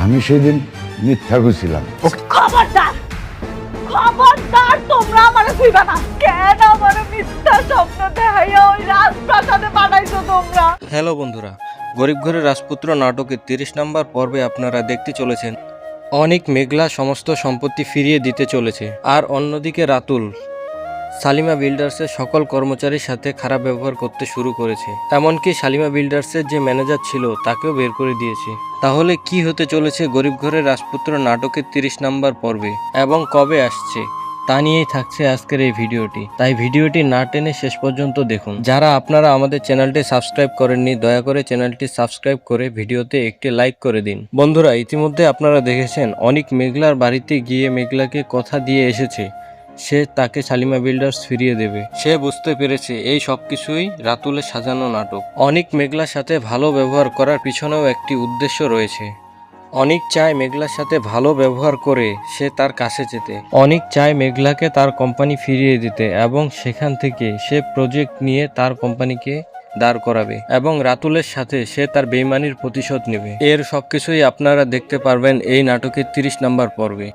আমি সেদিন মিথ্যা কইছিলাম। খবরদার খবরদার, তোমরা আমারে ছুঁইবা না। কেন আমারে মিথ্যা স্বপ্ন দেখাইয়া ওই রাজপ্রাসাদে পাঠাইছো তোমরা? হ্যালো বন্ধুরা, গরিব ঘরের রাজপুত্র নাটকের 30 নম্বর পর্বে আপনারা দেখতে চলেছেন অনেক মেঘলা সমস্ত সম্পত্তি ফিরিয়ে দিতে চলেছে, আর অন্যদিকে রাতুল সালিমা বিল্ডার্সের সকল কর্মচারীর সাথে খারাপ ব্যবহার করতে শুরু করেছে। এমনকি সালিমা বিল্ডার্সের যে ম্যানেজার ছিল তাকেও বের করে দিয়েছে। তাহলে কি হতে চলেছে গরিব ঘরের রাজপুত্র নাটকের 30 নম্বর পর্বে এবং কবে আসছে তা নিয়েই থাকছে আজকের এই ভিডিওটি। তাই ভিডিওটি না টেনে শেষ পর্যন্ত দেখুন। যারা আপনারা আমাদের চ্যানেলটি সাবস্ক্রাইব করেননি, দয়া করে চ্যানেলটি সাবস্ক্রাইব করে ভিডিওতে একটি লাইক করে দিন। বন্ধুরা, ইতিমধ্যে আপনারা দেখেছেন অনেক মেঘলার বাড়িতে গিয়ে মেঘলাকে কথা দিয়ে এসেছে সে তাকে সালিমা বিল্ডার্স ফিরিয়ে দেবে। সে বুঝতে পেরেছে এই সবকিছুই রাতুলের সাজানো নাটক। অনেক মেঘলার সাথে ভালো ব্যবহার করার পিছনেও একটি উদ্দেশ্য রয়েছে। অনেক চায় মেঘলার সাথে ভালো ব্যবহার করে সে তার কাছে যেতে। অনেক চায় মেঘলাকে তার কোম্পানি ফিরিয়ে দিতে এবং সেখান থেকে সে প্রজেক্ট নিয়ে তার কোম্পানিকে দাঁড় করাবে এবং রাতুলের সাথে সে তার বেইমানির প্রতিশোধ নেবে। এর সবকিছুই আপনারা দেখতে পারবেন এই নাটকের 30 নম্বর পর্বে।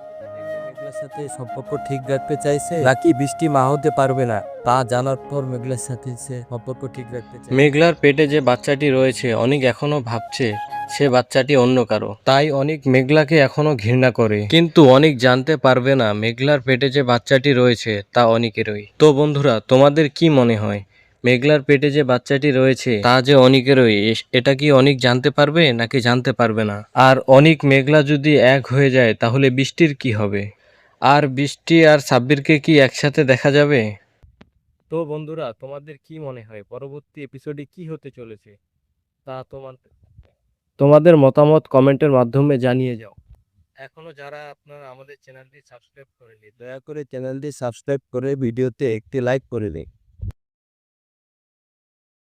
মেঘলার সাথে সম্পর্ক ঠিক রাখতে চাইছে নাকি বৃষ্টি মা হতে পারবে না তা জানার পর মেঘলার সাথে সে সম্পর্ক ঠিক রাখতে চায়। মেঘলার পেটে যে বাচ্চাটি রয়েছে অনেক এখনো ভাবছে সে বাচ্চাটি অন্য কারো, তাই অনেক মেঘলাকে এখনো ঘৃণা করে। কিন্তু অনেক জানতে পারবে না মেঘলার পেটে যে বাচ্চাটি রয়েছে তা অনেকেরই। তো বন্ধুরা, তোমাদের কি মনে হয় মেঘলার পেটে যে বাচ্চাটি রয়েছে তা যে অনেকেরই, এটা কি অনেক জানতে পারবে নাকি জানতে পারবে না? আর অনেক মেঘলা যদি এক হয়ে যায় তাহলে বৃষ্টির কি হবে? আর বৃষ্টি আর সাব্বিরকে কি একসাথে দেখা যাবে? তো বন্ধুরা, তোমাদের কি মনে হয় পরবর্তী এপিসোডে কি হতে চলেছে তা তোমাদের মতামত কমেন্টের মাধ্যমে জানিয়ে যাও। এখনো যারা আপনারা আমাদের চ্যানেলটি সাবস্ক্রাইব করেনি, দয়া করে চ্যানেলটি সাবস্ক্রাইব করে ভিডিওতে একটি লাইক করে দিন।